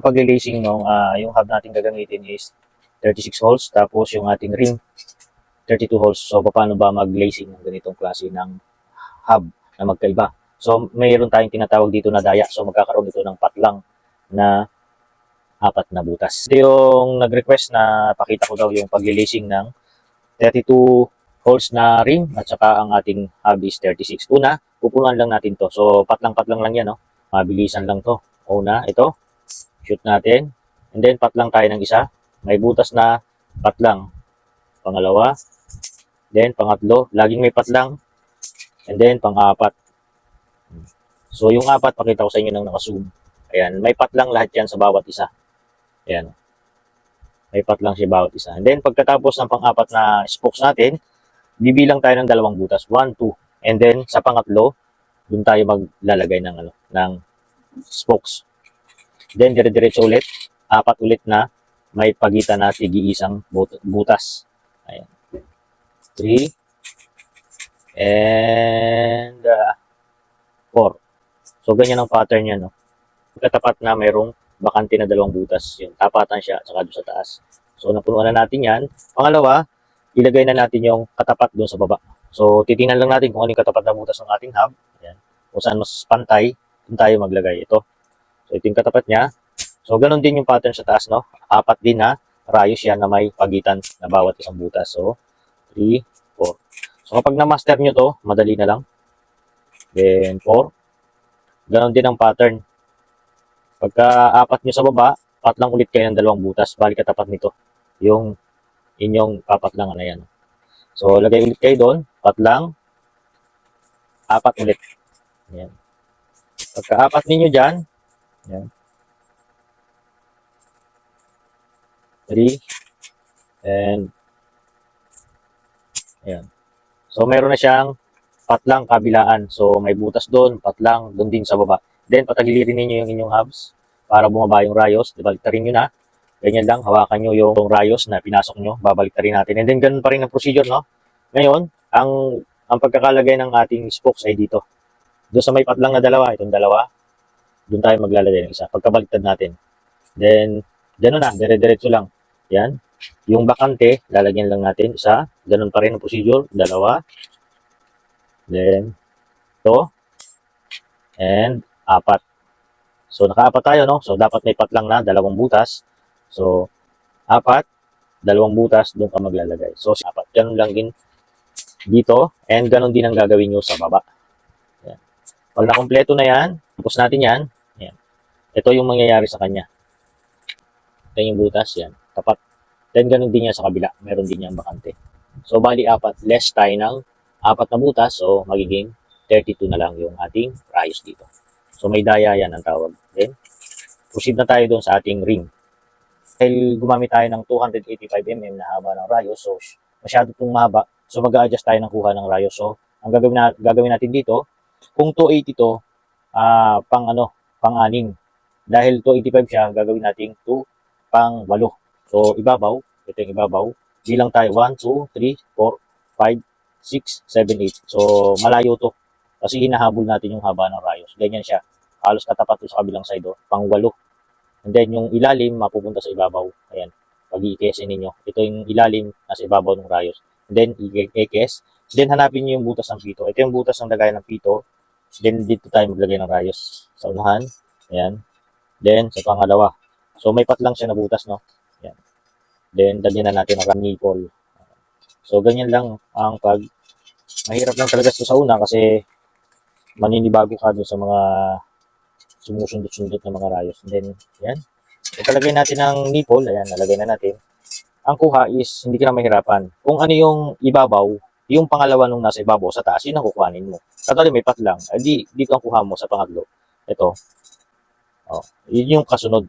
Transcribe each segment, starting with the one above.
Pag-lacing nung yung hub natin gagamitin is 36 holes, tapos yung ating ring 32 holes. So paano ba mag-lacing ng ganitong klase ng hub na magkaiba? So mayroon tayong tinatawag dito na daya. So magkakaroon ito ng patlang na apat na butas. Ito yung nag-request na pakita ko daw yung pag-lacing ng 32 holes na ring at saka ang ating hub is 36. Una, pupunan lang natin to. So patlang-patlang lang yan, no? Mabilisan lang to. Una, ito, shoot natin. And then patlang tayo ng isa. May butas na patlang. Pangalawa, then pangatlo, laging may patlang. And then pang-apat. So yung apat, pakita ko sa inyo nang naka-zoom. Ayan, may patlang lahat yan sa bawat isa. Ayan. May patlang siya bawat isa. And then pagkatapos ng pang-apat na spokes natin, bibilang tayo ng dalawang butas. 1, 2. And then sa pangatlo, dun tayo maglalagay ng spokes. Then dire-diretso ulit, apat ulit na may pagitan na tig-iisang butas. Ayan. 3 and 4. So ganyan ang pattern niya, no. Pagkatapat na mayroong bakante na dalawang butas, yun, tapatan siya saka doon sa taas. So napunuan na natin yan. Pangalawa, ilagay na natin yung katapat doon sa baba. So titingnan lang natin kung ano yung katapat na butas ng ating hub. Ayan. Kung saan mas pantay, doon tayo maglagay ito. So ito yung katapat niya. So ganun din yung pattern sa taas, no. Apat din na rayos yan na may pagitan na bawat isang butas. So 3, 4. So kapag na-master nyo to, madali na lang. Then 4. Ganon din ang pattern. Pagka apat nyo sa baba, patlang ulit kayo ng dalawang butas. Balik katapat nito. Yung inyong papatlangan na yan. So lagay ulit kayo doon, patlang, apat ulit. Yan. Pagka apat ninyo dyan, yan. 3 and ayan. So meron na siyang patlang kabilaan. So may butas doon, patlang doon din sa baba. Then patagilirin niyo yung inyong hubs para bumaba yung rayos. Baliktarin niyo na. Ganyan lang, hawakan niyo yung rayos na pinasok niyo, babaliktarin natin. And then ganun pa rin ang procedure, no? Ngayon, ang pagkakalagay ng ating spokes ay dito. Doon sa may patlang na dalawa, itong dalawa, doon tayo maglalagay ng isa. Pagkabaliktad natin. Then ganoon na, dire-diretso lang. Yan. Yung bakante, lalagyan lang natin isa. Ganun pa rin ang procedure. Dalawa. Then, ito. And, apat. So, nakaapat tayo, no? So, dapat may patlang na, dalawang butas. So, apat, dalawang butas, doon ka maglalagay. So, apat. Ganun lang din dito. And, ganun din ang gagawin nyo sa baba. Yan. Pag nakompleto na yan, tapos natin yan. Yan. Ito yung mangyayari sa kanya. Ito yung butas, yan. Tapat. Then, ganun din yan sa kabila. Meron din yan bakante. So, bali apat. Less tayo ng apat na butas. So, magiging 32 na lang yung ating rayos dito. So, may daya yan ang tawag. Then, proceed na tayo doon sa ating ring. Dahil gumamit tayo ng 285 mm na haba ng rayos. So, masyado itong mahaba. So, mag-a-adjust tayo ng kuha ng rayos. So, ang gagawin natin dito, kung 280 to, pang-anim. Dahil 285 siya, gagawin natin 2 pang-8. So, ibabaw. Ito yung ibabaw. Bilang tayo. 1, 2, 3, 4, 5, 6, 7, 8. So, malayo to. Kasi hinahabol natin yung haba ng rayos. Ganyan siya. Halos katapat sa kabilang side. Pang-8. And then, yung ilalim, mapupunta sa ibabaw. Ayan. Pag i-kesin ninyo. Ito yung ilalim nasa ibabaw ng rayos. And then, i-kes. Then, hanapin nyo yung butas ng pito. Ito yung butas ng lagayan ng pito. Then, dito tayo maglagay ng rayos. Sa unahan. Ayan. Then, sa pangalawa. So, may patlang siya na butas, no? Ayan. Then, dalhin na natin ang nipple. So, ganyan lang ang mahirap lang talaga ito sa una kasi maninibago ka doon sa mga sumusundot-sundot na mga rayos. And then, yan. Italagay natin ang nipple. Ayan, nalagay na natin. Ang kuha is, hindi ka na mahirapan. Kung ano yung ibabaw, yung pangalawa nung nasa ibabaw sa taas, yun ang kukuhanin mo. Katali may patlang. Dito ang kuha mo sa pangatlo. Ito. Oh, yun yung kasunod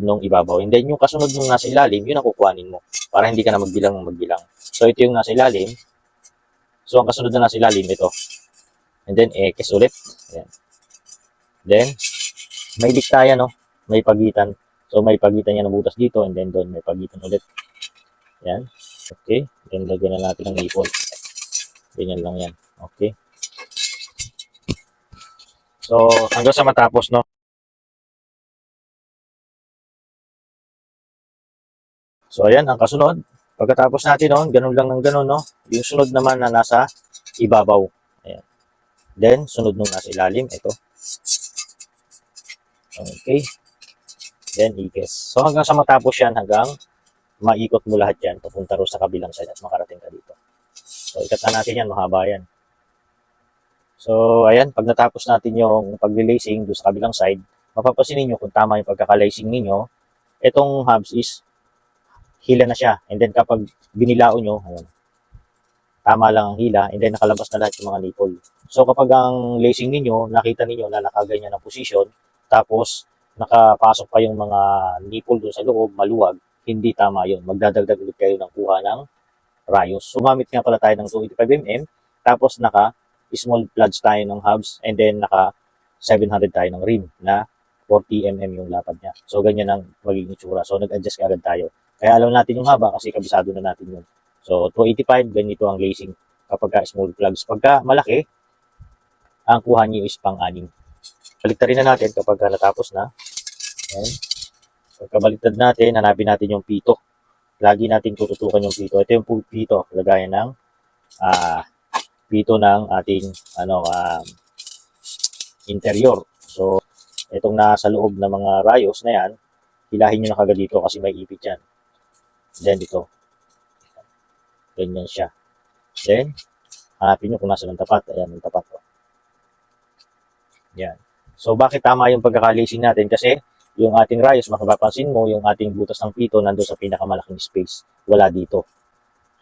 nung ibabaw. And then, yung kasunod nung nasa ilalim, yun ang kukuhanin mo. Para hindi ka na magbilang. So, ito yung nasa ilalim. So, ang kasunod na nasa ilalim, ito. And then, kes ulit. Ayan. Then, may diktaya, no? May pagitan. So, may pagitan yan ng butas dito. And then, doon may pagitan ulit. Ayan. Okay. Then, lagyan na natin ng nipple. Ganyan lang yan. Okay. So, hanggang sa matapos, no? So, ayan, ang kasunod. Pagkatapos natin nun, ganun lang ng ganun, no? Yung sunod naman na nasa ibabaw. Ayan. Then, sunod nung nasa ilalim, ito. Okay. Then, ikes. So, hanggang sa matapos yan, hanggang maikot mo lahat yan, papunta ro sa kabilang side at makarating ka dito. So, ikat na natin yan, mahaba yan. So, ayan, pag natapos natin yung pag-lacing doon sa kabilang side, mapapansin niyo kung tama yung pagkaka-lacing ninyo, itong hubs is hila na siya. And then kapag binilao nyo, ayan, tama lang ang hila, and then nakalabas na lahat yung mga nipple. So kapag ang lacing ninyo, nakita ninyo na nakaganyan ang position, tapos nakapasok pa yung mga nipple doon sa loob, maluwag, hindi tama yun. Magdadagdag ulit kayo ng kuha ng rayos. Sumamit nga pala tayo ng 285mm, tapos naka small plugs tayo ng hubs, and then naka 700 tayo ng rim na 40mm yung lapad niya. So ganyan ang magiging itsura. So nag-adjust agad tayo. Kaya alam natin yung haba kasi kabisado na natin yun. So 285, ganito ang lacing kapag ka small plugs. Pagka malaki, ang kuha niyo is pang-anim. Baliktarin na natin kapag natapos na. Ayan. Pagkabaliktad natin, hanapin natin yung pito. Lagi natin tututukan yung pito. Ito yung pito, lagayan ng pito ng ating interior. So, itong nasa loob ng mga rayos na yan, hilahin nyo na kagad dito kasi may ipit yan. Then, dito. Ganyan siya. Then, hanapin nyo kung nasa ng tapat. Ayan, yung tapat. Yan. So, bakit tama yung pagkaka-lacing natin? Kasi, yung ating rayos, makapapansin mo, yung ating butas ng pito nandun sa pinakamalaking space. Wala dito.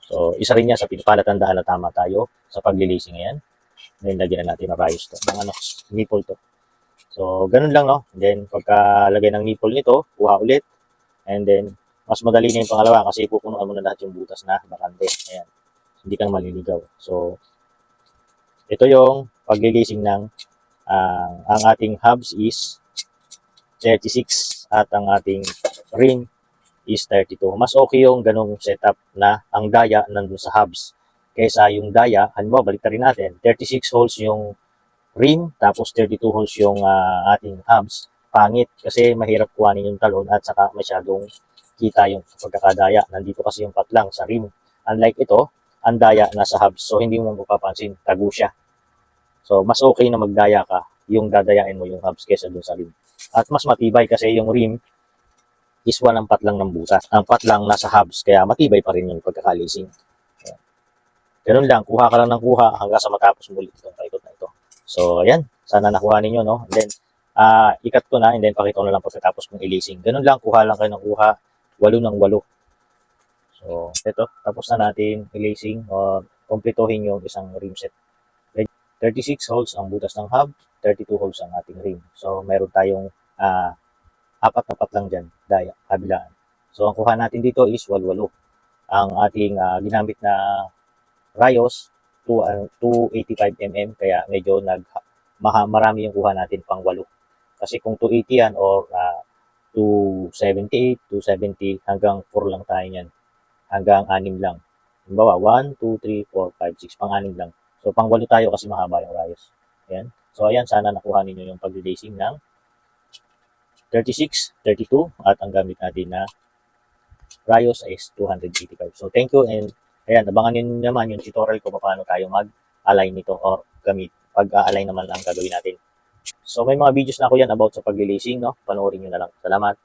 So, isa rin yan sa palatandaan na tama tayo sa pag-lacing ngayon. Then, lagyan na natin ang rayos to. Ng nipple to. So, ganun lang, no? And then, pagkalagay ng nipple nito, kuha ulit. And then, mas madali na yung pangalawa kasi pupunuan mo na lahat yung butas na bakante. Ayan. Hindi kang maliligaw. So, ito yung pag-lacing ng ang ating hubs is 36 at ang ating rim is 32. Mas okay yung ganung setup na ang daya nandun sa hubs. Kaysa yung daya, halimbawa, baliktarin natin, 36 holes yung rim, tapos 32 holes yung ating hubs. Pangit kasi mahirap kuhanin yung talon at saka masyadong kita yung pagkakadaya. Nandito kasi yung patlang sa rim. Unlike ito, ang daya nasa hubs. So, hindi mo mapapansin, tago siya. So, mas okay na magdaya ka yung dadayain mo yung hubs kesa dun sa rim. At mas matibay kasi yung rim is one ang patlang ng butas. Ang patlang nasa hubs, kaya matibay pa rin yung pagkakalising. Ganun lang, kuha ka lang ng kuha hanggang sa matapos muli itong paikot na ito. So, ayan, sana nakuha ninyo, no? And then, ikat ko na, and then pakita ko na lang pagkatapos kong ilising. Ganun lang, kuha lang kayo ng kuha, 8 ng 8. So, ito, tapos na natin ilising o kumpletuhin yung isang rim set. 36 holes ang butas ng hub, 32 holes ang ating rim. So, meron tayong 4 na patlang dyan, daya, kabilaan. So, ang kuha natin dito is 8. Ang ating ginamit na rayos, 285mm, kaya medyo marami yung kuha natin pang 8. Kasi kung 280 yan or 278, 270, hanggang 4 lang tayo yan. Hanggang 6 lang. Halimbawa, 1, 2, 3, 4, 5, 6, pang 6 lang. So, pang 8 tayo kasi mahaba yung rayos. Ayan. So, ayan, sana nakuha ninyo yung pag-lacing ng 36, 32, at ang gamit natin na rayos is 285. So, thank you, and ayan, abangan nyo naman yung tutorial ko paano tayo mag-align nito or gamit. Pag-align naman lang gagawin natin. So, may mga videos na ako yan about sa pag-lacing, no? Panoorin nyo na lang. Salamat.